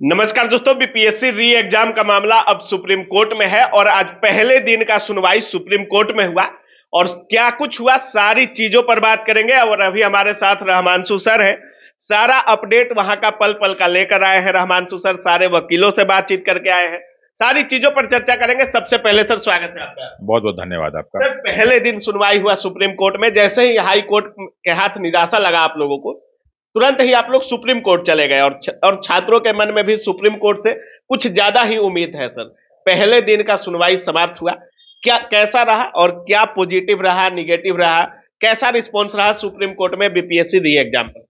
नमस्कार दोस्तों, बीपीएससी री एग्जाम का मामला अब सुप्रीम कोर्ट में है और आज पहले दिन का सुनवाई सुप्रीम कोर्ट में हुआ। और क्या कुछ हुआ, सारी चीजों पर बात करेंगे। और अभी हमारे साथ रहमानसु सर है, सारा अपडेट वहां का पल पल का लेकर आए हैं। रहमानसु सर सारे वकीलों से बातचीत करके आए हैं, सारी चीजों पर चर्चा करेंगे। सबसे पहले सर स्वागत है आपका। बहुत बहुत धन्यवाद आपका। सर पहले दिन सुनवाई हुआ सुप्रीम कोर्ट में, जैसे ही हाई कोर्ट के हाथ निराशा लगा आप लोगों को, तुरंत ही आप लोग सुप्रीम कोर्ट चले गए। और छात्रों के मन में भी सुप्रीम कोर्ट से कुछ ज्यादा ही उम्मीद है। सर पहले दिन का सुनवाई समाप्त हुआ, क्या कैसा रहा और क्या पॉजिटिव रहा, निगेटिव रहा, कैसा रिस्पॉन्स रहा सुप्रीम कोर्ट में बीपीएससी री एग्जाम पर?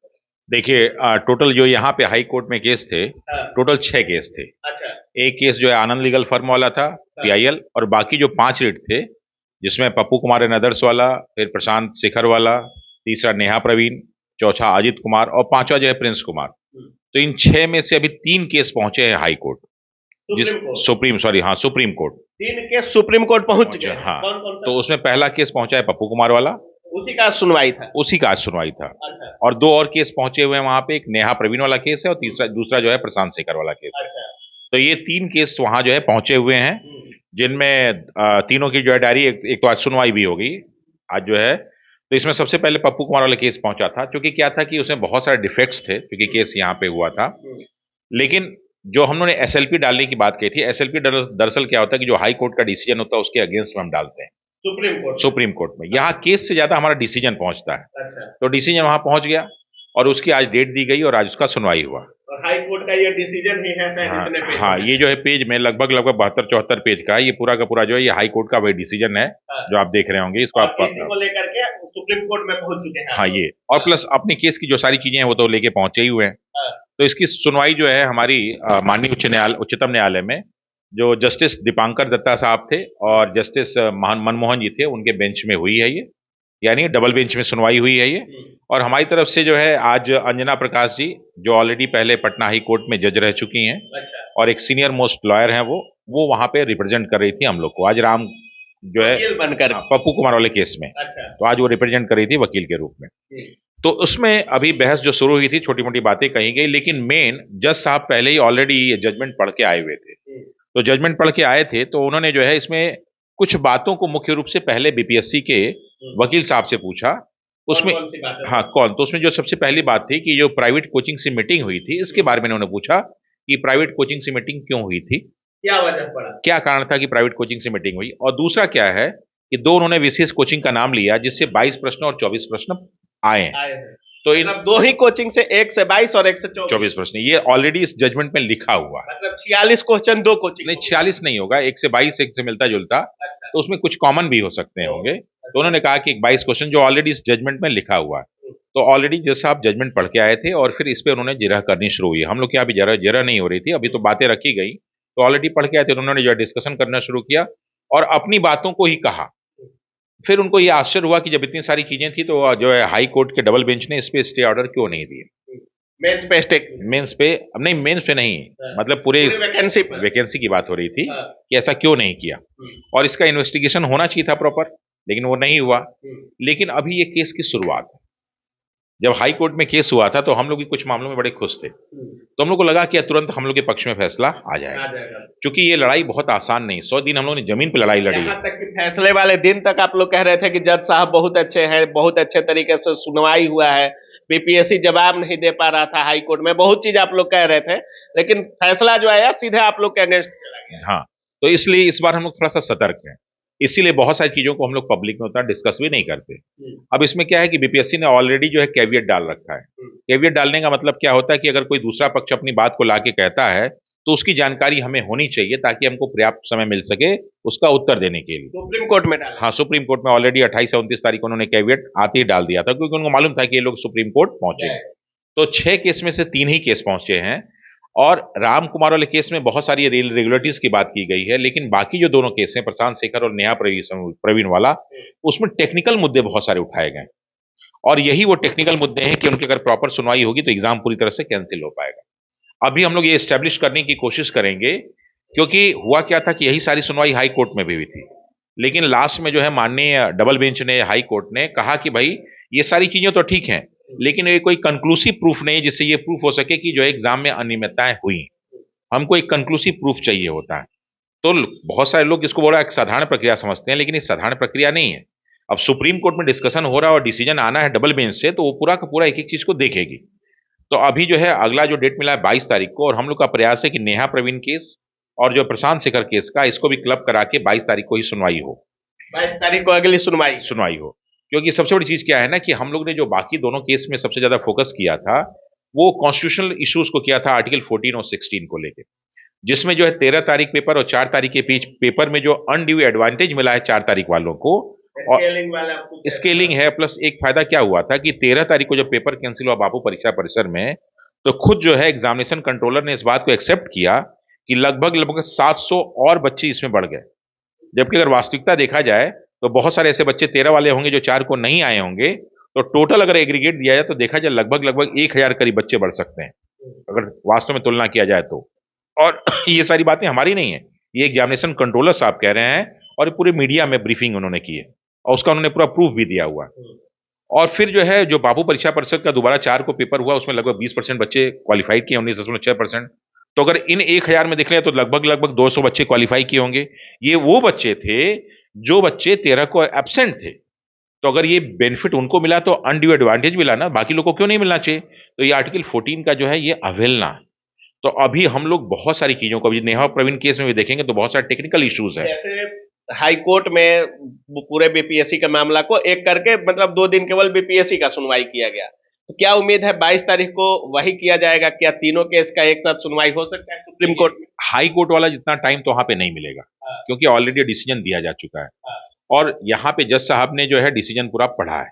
देखिए, टोटल जो यहाँ पे हाई कोर्ट में केस थे, टोटल 6 केस थे। अच्छा। एक केस जो है आनंद लीगल फर्म वाला था, पीआईएल, और बाकी जो 5 रिट थे, जिसमें पप्पू कुमार एंड अदर्स वाला, फिर प्रशांत शेखर वाला, तीसरा नेहा प्रवीण, चौथा अजित कुमार और पांचवा जो है प्रिंस कुमार। तो इन 6 में से अभी 3 केस पहुंचे हैं high court, supreme court. 3 case supreme court पहुंच चुके हैं। हाँ, कौन कौन सा? तो उसमें पहला केस पहुंचा है पप्पू कुमार वाला, उसी का सुनवाई था। अच्छा। और 2 और केस पहुंचे हुए हैं वहां पे, एक नेहा प्रवीण वाला केस है और दूसरा जो है प्रशांत शेखर वाला केस है। अच्छा। तो ये 3 केस वहां जो है पहुंचे हुए हैं, जिनमें तीनों की जो है डायरी एक तो आज सुनवाई भी होगी आज जो है। तो इसमें सबसे पहले पप्पू कुमार वाला केस पहुंचा था, क्योंकि क्या था कि उसमें बहुत सारे डिफेक्ट्स थे, क्योंकि केस यहाँ पे हुआ था। लेकिन जो हम लोगों ने एसएलपी डालने की बात की थी, एसएलपी दरअसल क्या होता है कि जो हाई कोर्ट का डिसीजन होता है उसके अगेंस्ट में हम डालते हैं सुप्रीम कोर्ट में। यहाँ केस से ज्यादा हमारा डिसीजन पहुंचता है। अच्छा। तो डिसीजन वहां पहुंच गया और उसकी आज डेट दी गई और आज उसका सुनवाई हुआ। और हाई कोर्ट का ये डिसीजन ही है शायद इतने पेज हाँ, में। ये जो है पेज में लगभग 72-74 पेज का है। ये पूरा का पूरा जो है ये हाई कोर्ट का वही डिसीजन है जो आप देख रहे होंगे। इसको आप इसी को लेकर के सुप्रीम कोर्ट में पहुंच चुके हैं। हाँ, ये और प्लस अपने केस की जो सारी चीजें हैं वो तो लेके पहुंचे ही हुए हैं। तो इसकी सुनवाई जो है हमारी माननीय उच्चतम न्यायालय में जो जस्टिस दीपांकर दत्ता साहब थे और जस्टिस मनमोहन जी थे, उनके बेंच में हुई है ये, यानी डबल बेंच में सुनवाई हुई है ये। और हमारी तरफ से जो है आज अंजना प्रकाश जी, जो ऑलरेडी पहले पटना हाई कोर्ट में जज रह चुकी हैं। अच्छा। और एक सीनियर मोस्ट लॉयर हैं, वो वहां पे रिप्रेजेंट कर रही थी हम लोग को। आज राम जो है बनकर पप्पू कुमार वाले केस में। अच्छा। तो आज वो रिप्रेजेंट कर रही थी वकील के रूप में। तो उसमें अभी बहस जो शुरू हुई थी, छोटी मोटी बातें कही गई, लेकिन मेन जज साहब पहले ही ऑलरेडी ये जजमेंट पढ़ के आए हुए थे। तो जजमेंट पढ़ के आए थे, तो उन्होंने जो है इसमें कुछ बातों को मुख्य रूप से पहले बीपीएससी के वकील साहब से पूछा। उसमें हाँ, कौन, तो उसमें जो सबसे पहली बात थी कि जो प्राइवेट कोचिंग से मीटिंग हुई थी, इसके बारे में उन्होंने पूछा कि प्राइवेट कोचिंग से मीटिंग क्यों हुई थी, क्या वजह पड़ा, क्या कारण था कि प्राइवेट कोचिंग से मीटिंग हुई। और दूसरा क्या है कि उन्होंने विशेष कोचिंग का नाम लिया, जिससे 22 प्रश्न और 24 प्रश्न आए हैं। तो इन 2 ही कोचिंग से 1 से 22 और 1 से 24 प्रश्न, ये ऑलरेडी इस जजमेंट में लिखा हुआ है। मतलब 46 क्वेश्चन 2 कोचिंग नहीं, 46 नहीं होगा, 1 से 22, 1 से मिलता जुलता। अच्छा। तो उसमें कुछ कॉमन भी हो सकते होंगे। तो उन्होंने कहा कि 22 क्वेश्चन जो ऑलरेडी इस जजमेंट में लिखा हुआ है। तो ऑलरेडी जज साहब जजमेंट पढ़ के आए थे और फिर इस पे उन्होंने जिरह करनी शुरू हुई। हम लोग की अभी जिरह नहीं हो रही थी, अभी तो बातें रखी गई। तो ऑलरेडी पढ़ के आए थे, उन्होंने जो डिस्कशन करना शुरू किया और अपनी बातों को ही कहा। फिर उनको ये आश्चर्य हुआ कि जब इतनी सारी चीजें थी तो जो है हाई कोर्ट के डबल बेंच ने इस पे स्टे ऑर्डर क्यों नहीं दिए। मेंस पे नहीं, मतलब पूरे वैकेंसी की बात हो रही थी कि ऐसा क्यों नहीं किया और इसका इन्वेस्टिगेशन होना चाहिए था प्रॉपर, लेकिन वो नहीं हुआ। लेकिन अभी ये केस की शुरुआत है। जब हाई कोर्ट में केस हुआ था तो हम लोग भी कुछ मामलों में बड़े खुश थे, तो हम लोग को लगा कि तुरंत हम लोग के पक्ष में फैसला आ जाएगा। क्योंकि ये लड़ाई बहुत आसान नहीं, 100 दिन हम लोग ने जमीन पे लड़ाई लड़ी है। तक कि फैसले वाले दिन तक आप लोग कह रहे थे कि जज साहब बहुत अच्छे हैं, बहुत अच्छे तरीके से सुनवाई हुआ है, बीपीएससी जवाब नहीं दे पा रहा था हाई कोर्ट में, बहुत चीज आप लोग कह रहे थे, लेकिन फैसला जो आया सीधे आप लोग के अगेंस्ट चला गया। हाँ, तो इसलिए इस बार हम लोग थोड़ा सा सतर्क हैं, इसीलिए बहुत सारी चीजों को हम लोग पब्लिक में उतना डिस्कस भी नहीं करते। अब इसमें क्या है कि बीपीएससी ने ऑलरेडी जो है कैविएट डाल रखा है। कैविएट डालने का मतलब क्या होता है कि अगर कोई दूसरा पक्ष अपनी बात को लाके कहता है तो उसकी जानकारी हमें होनी चाहिए, ताकि हमको पर्याप्त समय मिल सके उसका उत्तर देने के लिए। सुप्रीम कोर्ट में डाला। हाँ, सुप्रीम कोर्ट में ऑलरेडी 28 और 29 तारीख को उन्होंने कैविएट आते ही डाल दिया था, क्योंकि उनको मालूम था कि ये लोग सुप्रीम कोर्ट पहुंचे। तो 6 केस में से 3 ही केस पहुंचे हैं और राम कुमार वाले केस में बहुत सारी रेगुलरिटीज की बात की गई है, लेकिन बाकी जो दोनों केस हैं, प्रशांत शेखर और नेहा प्रवीण वाला, उसमें टेक्निकल मुद्दे बहुत सारे उठाए गए और यही वो टेक्निकल मुद्दे हैं कि उनकी अगर प्रॉपर सुनवाई होगी तो एग्जाम पूरी तरह से कैंसिल हो पाएगा। अभी हम लोग ये एस्टेब्लिश करने की कोशिश करेंगे, क्योंकि हुआ क्या था कि यही सारी सुनवाई हाई कोर्ट में भी हुई थी, लेकिन लास्ट में जो है माननीय डबल बेंच ने, हाई कोर्ट ने कहा कि भाई ये सारी चीजें तो ठीक हैं, लेकिन ये कोई कंक्लूसिव प्रूफ नहीं जिससे ये प्रूफ हो सके कि जो एग्जाम में अनियमितताएं हुई। हमको एक कंक्लूसिव प्रूफ चाहिए होता है। तो बहुत सारे लोग इसको बोला एक साधारण प्रक्रिया समझते हैं, लेकिन ये साधारण प्रक्रिया नहीं है। अब सुप्रीम कोर्ट में डिस्कशन हो रहा है और डिसीजन आना है डबल बेंच से, तो वो पूरा का पूरा एक एक चीज को देखेगी। तो अभी जो है अगला जो डेट मिला है 22 तारीख को, और हम लोग का प्रयास है कि नेहा प्रवीण केस और जो प्रशांत शेखर केस का, इसको भी क्लब करा के 22 तारीख को ही सुनवाई हो। 22 तारीख को अगली सुनवाई हो, क्योंकि सबसे बड़ी चीज क्या है ना कि हम लोग ने जो बाकी दोनों केस में सबसे ज्यादा फोकस किया था, वो कॉन्स्टिट्यूशनल इश्यूज को किया था, आर्टिकल 14 और 16 को लेकर, जिसमें जो है 13 तारीख पेपर और 4 तारीख के बीच पेपर में जो अनड्यू एडवांटेज मिला है 4 तारीख वालों को, और स्केलिंग है। प्लस एक फायदा क्या हुआ था कि 13 तारीख को जब पेपर कैंसिल हुआ बापू परीक्षा परिसर में, तो खुद जो है एग्जामिनेशन कंट्रोलर ने इस बात को एक्सेप्ट किया कि लगभग लगभग 700 और बच्चे इसमें बढ़ गए। जबकि अगर वास्तविकता देखा जाए तो बहुत सारे ऐसे बच्चे 13 वाले होंगे जो 4 को नहीं आए होंगे, तो टोटल अगर एग्रीगेट दिया जाए तो देखा जाए लगभग लगभग 1000 करीब बच्चे बढ़ सकते हैं, अगर वास्तव में तुलना किया जाए तो। और ये सारी बातें हमारी नहीं है, ये एग्जामिनेशन कंट्रोलर साहब कह रहे हैं, और पूरे मीडिया में ब्रीफिंग उन्होंने की है, और उसका उन्होंने पूरा प्रूफ भी दिया हुआ है। और फिर जो है जो बापू परीक्षा परिषद का दोबारा 4 को पेपर हुआ, उसमें लगभग 20% बच्चे क्वालिफाइड किए, 19.6%। तो अगर इन 1000 में देख लें तो लगभग लगभग 200 बच्चे क्वालिफाई किए होंगे। ये वो बच्चे थे जो बच्चे 13 को एब्सेंट थे। तो अगर ये बेनिफिट उनको मिला तो अनड्यू एडवांटेज मिला ना, बाकी लोगों को क्यों नहीं मिलना चाहिए? तो ये आर्टिकल 14 का जो है ये अवहेलना है। तो अभी हम लोग बहुत सारी चीजों को, अभी नेहा प्रवीण केस में भी देखेंगे तो बहुत सारे टेक्निकल इश्यूज है। हाई कोर्ट में पूरे बीपीएससी के मामला को एक करके मतलब 2 दिन केवल बीपीएससी का सुनवाई किया गया, तो क्या उम्मीद है 22 तारीख को वही किया जाएगा? क्या तीनों केस का एक साथ सुनवाई हो सकता है सुप्रीम कोर्ट में? हाई कोर्ट वाला जितना टाइम तो वहां पे नहीं मिलेगा, क्योंकि ऑलरेडी डिसीजन दिया जा चुका है, और यहाँ पे जज साहब ने जो है डिसीजन पूरा पढ़ा है।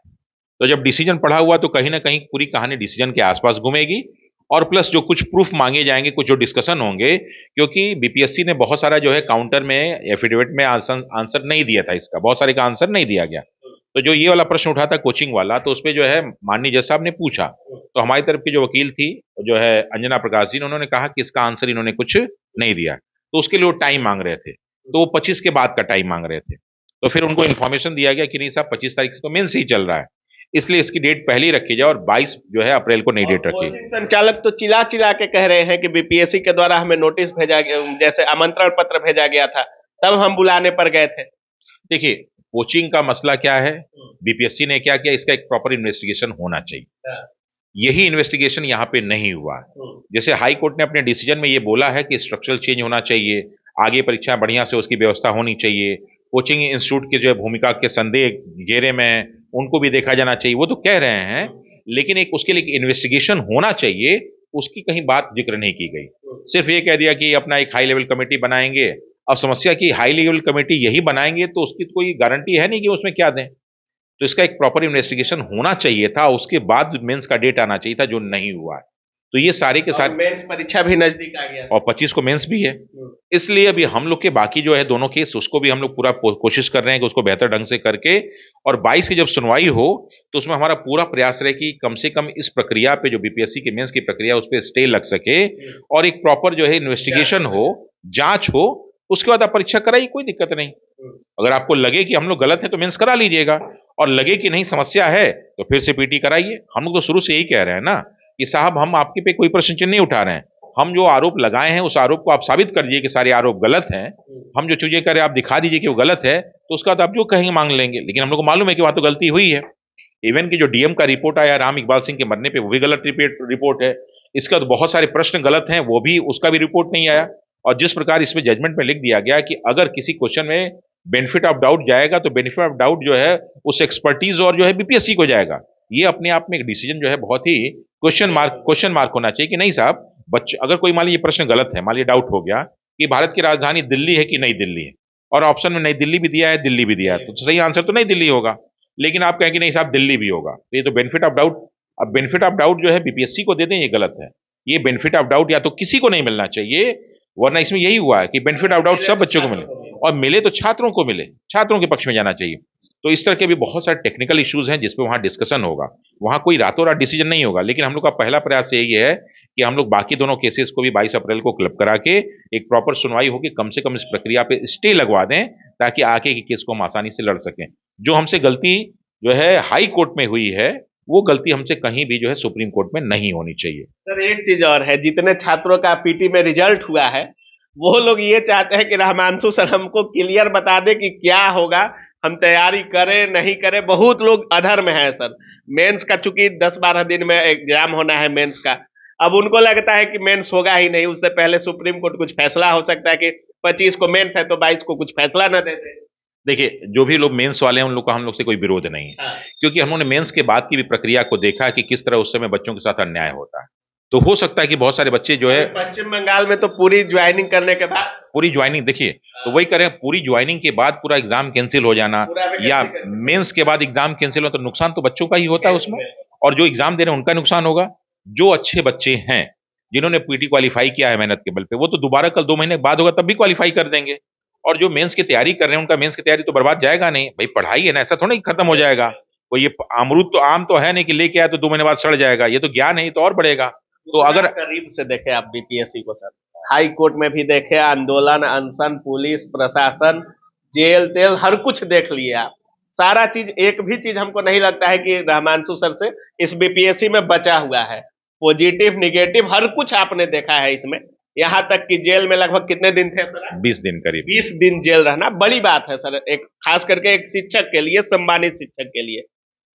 तो जब डिसीजन पढ़ा हुआ तो कहीं ना कहीं पूरी कहानी डिसीजन के आसपास घूमेगी, और प्लस जो कुछ प्रूफ मांगे जाएंगे, कुछ जो डिस्कशन होंगे, क्योंकि बीपीएससी ने बहुत सारा जो है काउंटर में एफिडेविट में आंसर नहीं दिया था, इसका बहुत सारे का आंसर नहीं दिया गया। तो जो ये वाला प्रश्न उठा था कोचिंग वाला, तो उसपे जो है माननीय जज साहब ने पूछा, तो हमारी तरफ की जो वकील थी जो है अंजना प्रकाश जी, उन्होंने कहा कि इसका आंसर इन्होंने कुछ नहीं दिया, तो उसके लिए वो टाइम मांग रहे थे, तो वो 25 के बाद का टाइम मांग रहे थे। तो फिर उनको इन्फॉर्मेशन दिया गया कि नहीं साहब 25 तारीख से तो मेंस ही चल रहा है, इसलिए इसकी डेट पहले ही रखी जाए, और 22 जो है अप्रैल को नई डेट रखी। संचालक तो चिल्ला चिल्ला के कह रहे हैं कि बीपीएससी के द्वारा हमें नोटिस भेजा गया, जैसे आमंत्रण पत्र भेजा गया था, तब हम बुलाने पर गए थे। देखिए कोचिंग का मसला क्या है, बीपीएससी ने क्या किया, इसका एक प्रॉपर इन्वेस्टिगेशन होना चाहिए, यही इन्वेस्टिगेशन यहाँ पे नहीं हुआ। जैसे हाई कोर्ट ने अपने डिसीजन में ये बोला है कि स्ट्रक्चरल चेंज होना चाहिए, आगे परीक्षा बढ़िया से उसकी व्यवस्था होनी चाहिए, कोचिंग इंस्टीट्यूट की जो है भूमिका के संदेह घेरे में उनको भी देखा जाना चाहिए, वो तो कह रहे हैं, लेकिन एक उसके लिए इन्वेस्टिगेशन होना चाहिए, उसकी कहीं बात जिक्र नहीं की गई। सिर्फ ये कह दिया कि अपना एक हाई लेवल कमेटी बनाएंगे। अब समस्या की हाई लेवल कमेटी यही बनाएंगे तो उसकी कोई गारंटी है नहीं कि उसमें क्या दें, तो इसका एक प्रॉपर इन्वेस्टिगेशन होना चाहिए था, उसके बाद मेंस का डेट आना चाहिए था, जो नहीं हुआ है। तो ये सारे के सारे मेंस परीक्षा भी नजदीक आ गया, और 25 को मेंस भी है, इसलिए अभी हम लोग के बाकी जो है दोनों केस, उसको भी हम लोग पूरा कोशिश कर रहे हैं कि उसको बेहतर ढंग से करके, और 22 की जब सुनवाई हो तो उसमें हमारा पूरा प्रयास रहे कि कम से कम इस प्रक्रिया पे, जो बीपीएससी के मेंस की प्रक्रिया, उस पर स्टे लग सके, और एक प्रॉपर जो है इन्वेस्टिगेशन हो, जांच हो, उसके बाद आप परीक्षा कराइए, कोई दिक्कत नहीं। अगर आपको लगे कि हम लोग गलत है तो मेंस करा लीजिएगा, और लगे कि नहीं समस्या है तो फिर से पीटी कराइए। हम लोग तो शुरू से यही कह रहे हैं ना कि साहब हम आपके पे कोई प्रश्न चिन्ह नहीं उठा रहे हैं, हम जो आरोप लगाए हैं उस आरोप को आप साबित कर दीजिए कि सारे आरोप गलत हैं, हम जो चीजें करें आप दिखा दीजिए कि वो गलत है, तो उसका तो आप जो कहेंगे मांग लेंगे। लेकिन हम लोग को मालूम है कि वहां तो गलती हुई है। इवन की जो डीएम का रिपोर्ट आया राम इकबाल सिंह के मरने पे, वो भी गलत रिपोर्ट है। इसका तो बहुत सारे प्रश्न गलत हैं, वो भी, उसका भी रिपोर्ट नहीं आया। और जिस प्रकार इसमें जजमेंट में लिख दिया गया कि अगर किसी क्वेश्चन में बेनिफिट ऑफ डाउट जाएगा तो बेनिफिट ऑफ डाउट जो है उस एक्सपर्टीज और जो है बीपीएससी को जाएगा, ये अपने आप में एक डिसीजन जो है बहुत ही क्वेश्चन मार्क होना चाहिए कि नहीं साहब, बच्चे अगर कोई मान लीजिए प्रश्न गलत है, मान लीजिए डाउट हो गया कि भारत की राजधानी दिल्ली है कि नई दिल्ली है, और ऑप्शन में नई दिल्ली भी दिया है, दिल्ली भी दिया है, तो सही आंसर तो नई दिल्ली होगा, लेकिन आप कहें कि नहीं साहब दिल्ली भी होगा, तो ये तो बेनिफिट ऑफ डाउट। अब बेनिफिट ऑफ डाउट जो है बीपीएससी को दे दें, ये गलत है। ये बेनिफिट ऑफ डाउट या तो किसी को नहीं मिलना चाहिए, वरना इसमें यही हुआ है कि बेनिफिट ऑफ डाउट सब बच्चों को मिले, और मिले तो छात्रों को मिले, छात्रों के पक्ष में जाना चाहिए। तो इस तरह के भी बहुत सारे टेक्निकल इश्यूज हैं जिसपे वहां डिस्कशन होगा, वहां कोई रातों रात डिसीजन नहीं होगा। लेकिन हम लोग का पहला प्रयास यही है कि हम लोग बाकी दोनों केसेस को भी 22 अप्रैल को क्लब करा के एक प्रॉपर सुनवाई होगी, कम से कम इस प्रक्रिया पे स्टे लगवा दें, ताकि आगे के केस को हम आसानी से लड़ सकें। जो हमसे गलती जो है हाई कोर्ट में हुई है, वो गलती हमसे कहीं भी जो है सुप्रीम कोर्ट में नहीं होनी चाहिए। सर एक चीज और है, जितने छात्रों का पीटी में रिजल्ट हुआ है वो लोग ये चाहते हैं कि रहमांशु सर हमको क्लियर बता दे कि क्या होगा, हम तैयारी करें नहीं करें। बहुत लोग अधर में है सर। मेंस का चूंकि 10-12 दिन में एग्जाम होना है मेंस का, अब उनको लगता है कि मेंस होगा ही नहीं, उससे पहले सुप्रीम कोर्ट कुछ फैसला हो सकता है कि 25 को मेंस है तो 22 को कुछ फैसला न दे दे। देखिए, जो भी लोग मेंस वाले हैं उन लोग का हम लोग से कोई विरोध नहीं है, हाँ। क्योंकि हमने मेंस के बाद की भी प्रक्रिया को देखा कि किस तरह उस समय बच्चों के साथ अन्याय होता है। तो हो सकता है कि बहुत सारे बच्चे जो है पश्चिम बंगाल में तो पूरी ज्वाइनिंग करने के बाद पूरी ज्वाइनिंग, देखिए तो वही करें, पूरी ज्वाइनिंग के बाद पूरा एग्जाम कैंसिल हो जाना या मेंस के बाद एग्जाम कैंसिल हो, तो नुकसान तो बच्चों का ही होता है उसमें, और जो एग्जाम दे रहे हैं उनका नुकसान होगा। जो अच्छे बच्चे हैं जिन्होंने पीटी क्वालिफाई किया है मेहनत के बल पे, वो तो दोबारा कल 2 महीने बाद होगा तब भी क्वालिफाई कर देंगे। और जो मेंस की तैयारी कर रहे हैं उनका मेंस की तैयारी तो बर्बाद जाएगा नहीं भाई, पढ़ाई है ना, ऐसा थोड़ा ही खत्म हो जाएगा। कोई ये अमरूद तो आम तो है नहीं कि लेके आया तो 2 महीने बाद सड़ जाएगा, ये तो ज्ञान है, ये तो और बढ़ेगा। तो अगर करीब से देखे आप बीपीएससी को सर, हाई कोर्ट में भी देखे, आंदोलन अनशन, पुलिस प्रशासन, जेल तेल हर कुछ देख लिए आप, सारा चीज, एक भी चीज हमको नहीं लगता है कि रहमांशु सर से इस बीपीएससी में बचा हुआ है। पॉजिटिव निगेटिव हर कुछ आपने देखा है इसमें, यहाँ तक कि जेल में लगभग कितने दिन थे सर? 20 दिन करीब। 20 दिन जेल रहना बड़ी बात है सर, एक खास करके एक शिक्षक के लिए, सम्मानित शिक्षक के लिए।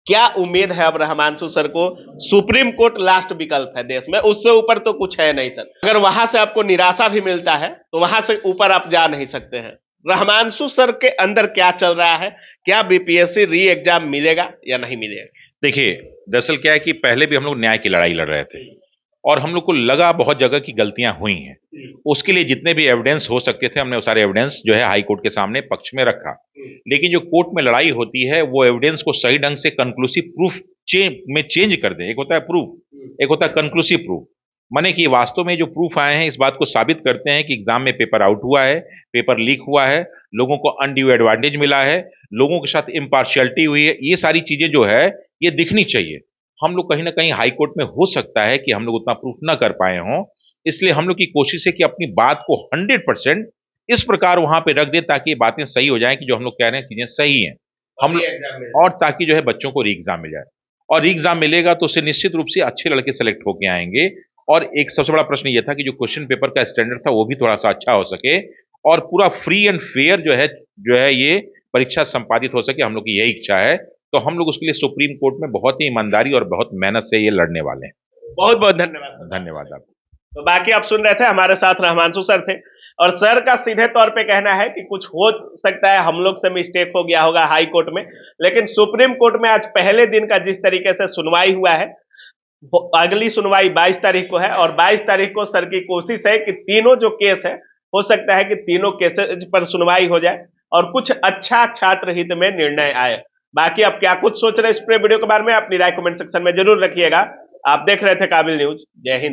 क्या उम्मीद है अब रहमांशु सर को? सुप्रीम कोर्ट लास्ट विकल्प है देश में, उससे ऊपर तो कुछ है नहीं सर। अगर वहां से आपको निराशा भी मिलता है तो वहां से ऊपर आप जा नहीं सकते हैं। रहमांशु सर के अंदर क्या चल रहा है? क्या बीपीएससी री एग्जाम मिलेगा या नहीं मिलेगा? देखिए, दरअसल क्या है कि पहले भी हम लोग न्याय की लड़ाई लड़ रहे थे और हम लोग को लगा बहुत जगह की गलतियां हुई हैं। उसके लिए जितने भी एविडेंस हो सकते थे हमने वो सारे एविडेंस जो है हाई कोर्ट के सामने पक्ष में रखा। लेकिन जो कोर्ट में लड़ाई होती है वो एविडेंस को सही ढंग से कंक्लूसिव प्रूफ में चेंज कर दे। एक होता है प्रूफ, एक होता है कंक्लूसिव प्रूफ, माने कि वास्तव में जो प्रूफ आए हैं इस बात को साबित करते हैं कि एग्जाम में पेपर आउट हुआ है, पेपर लीक हुआ है, लोगों को अनड्यू एडवांटेज मिला है, लोगों के साथ इम्पार्शियलिटी हुई है। ये सारी चीजें जो है ये दिखनी चाहिए। हम लोग कहीं ना कहीं हाई कोर्ट में हो सकता है कि हम लोग उतना प्रूफ ना कर पाए हों, इसलिए हम लोग की कोशिश है कि अपनी बात को 100% इस प्रकार वहां पे रख दे ताकि बातें सही हो जाएं कि जो हम लोग कह रहे हैं चीजें सही हैं हम लोग, और ताकि जो है बच्चों को री एग्जाम मिल जाए। और री एग्जाम मिलेगा तो उससे निश्चित रूप से अच्छे लड़के सेलेक्ट होके आएंगे। और एक सबसे बड़ा प्रश्न यह था कि जो क्वेश्चन पेपर का स्टैंडर्ड था वो भी थोड़ा सा अच्छा हो सके और पूरा फ्री एंड फेयर जो है ये परीक्षा संपादित हो सके। हम लोग की यही इच्छा है, तो हम लोग उसके लिए सुप्रीम कोर्ट में बहुत ही ईमानदारी और बहुत मेहनत से ये लड़ने वाले हैं। बहुत बहुत धन्यवाद। धन्यवाद आपको। तो बाकी आप सुन रहे थे, हमारे साथ रहमांशु सर थे और सर का सीधे तौर पे कहना है कि कुछ हो सकता है हम लोग से मिस्टेक हो गया होगा हाई कोर्ट में, लेकिन सुप्रीम कोर्ट में आज पहले दिन का जिस तरीके से सुनवाई हुआ है, अगली सुनवाई 22 तारीख को है और 22 तारीख को सर की कोशिश है कि तीनों जो केस है, हो सकता है कि तीनों केसेज पर सुनवाई हो जाए और कुछ अच्छा छात्र हित में निर्णय आए। बाकी आप क्या कुछ सोच रहे हैं इस पूरे वीडियो के बारे में, अपनी राय कमेंट सेक्शन में जरूर रखिएगा। आप देख रहे थे काबिल न्यूज। जय हिंद।